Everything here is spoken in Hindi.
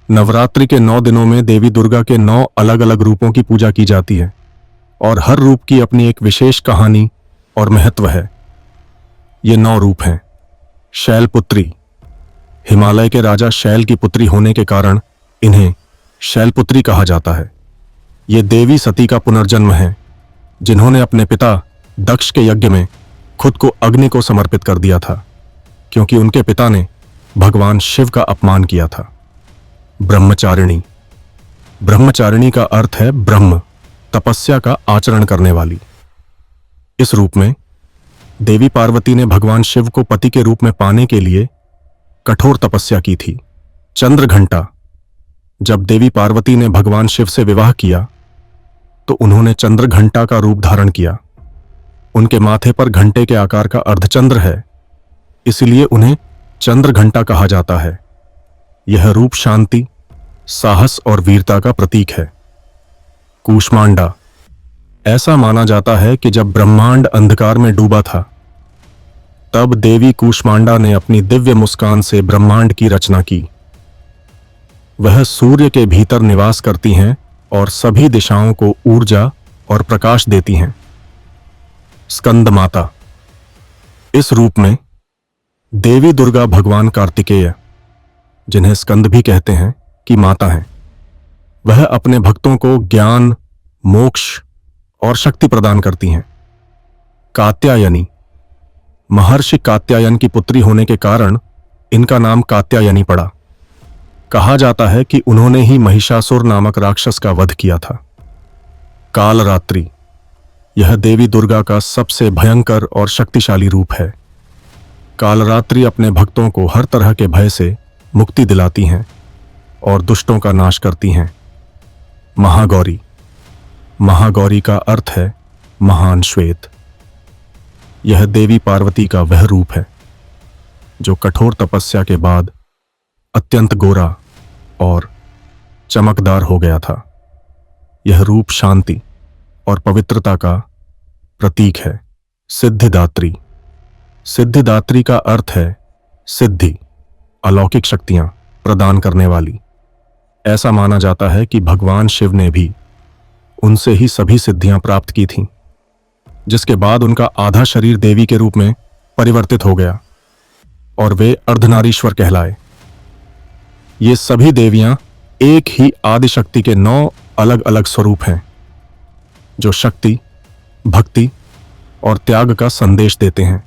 नवरात्रि के 9 दिनों में देवी दुर्गा के 9 अलग अलग रूपों की पूजा की जाती है और हर रूप की अपनी एक विशेष कहानी और महत्व है। ये 9 रूप हैं। शैलपुत्री। हिमालय के राजा शैल की पुत्री होने के कारण इन्हें शैलपुत्री कहा जाता है। ये देवी सती का पुनर्जन्म है, जिन्होंने अपने पिता दक्ष के यज्ञ में खुद को अग्नि को समर्पित कर दिया था, क्योंकि उनके पिता ने भगवान शिव का अपमान किया था। ब्रह्मचारिणी। ब्रह्मचारिणी का अर्थ है ब्रह्म, तपस्या का आचरण करने वाली। इस रूप में देवी पार्वती ने भगवान शिव को पति के रूप में पाने के लिए कठोर तपस्या की थी। चंद्रघंटा। जब देवी पार्वती ने भगवान शिव से विवाह किया तो उन्होंने चंद्रघंटा का रूप धारण किया। उनके माथे पर घंटे के आकार का अर्धचंद्र है, इसलिए उन्हें चंद्रघंटा कहा जाता है। यह रूप शांति, साहस और वीरता का प्रतीक है। कूष्मांडा। ऐसा माना जाता है कि जब ब्रह्मांड अंधकार में डूबा था, तब देवी कूष्मांडा ने अपनी दिव्य मुस्कान से ब्रह्मांड की रचना की। वह सूर्य के भीतर निवास करती हैं और सभी दिशाओं को ऊर्जा और प्रकाश देती हैं। स्कंद माता। इस रूप में देवी दुर्गा भगवान कार्तिकेय, जिन्हें स्कंद भी कहते हैं, की माता हैं। वह अपने भक्तों को ज्ञान, मोक्ष और शक्ति प्रदान करती हैं। कात्यायनी। महर्षि कात्यायन की पुत्री होने के कारण इनका नाम कात्यायनी पड़ा। कहा जाता है कि उन्होंने ही महिषासुर नामक राक्षस का वध किया था। कालरात्रि। यह देवी दुर्गा का सबसे भयंकर और शक्तिशाली रूप है। कालरात्रि अपने भक्तों को हर तरह के भय से मुक्ति दिलाती हैं और दुष्टों का नाश करती हैं। महागौरी। महागौरी का अर्थ है महान श्वेत। यह देवी पार्वती का वह रूप है जो कठोर तपस्या के बाद अत्यंत गोरा और चमकदार हो गया था। यह रूप शांति और पवित्रता का प्रतीक है। सिद्धिदात्री। सिद्धिदात्री का अर्थ है सिद्धि, अलौकिक शक्तियां प्रदान करने वाली। ऐसा माना जाता है कि भगवान शिव ने भी उनसे ही सभी सिद्धियां प्राप्त की थीं, जिसके बाद उनका आधा शरीर देवी के रूप में परिवर्तित हो गया और वे अर्धनारीश्वर कहलाए। ये सभी देवियां एक ही आदि शक्ति के 9 अलग अलग स्वरूप हैं, जो शक्ति, भक्ति और त्याग का संदेश देते हैं।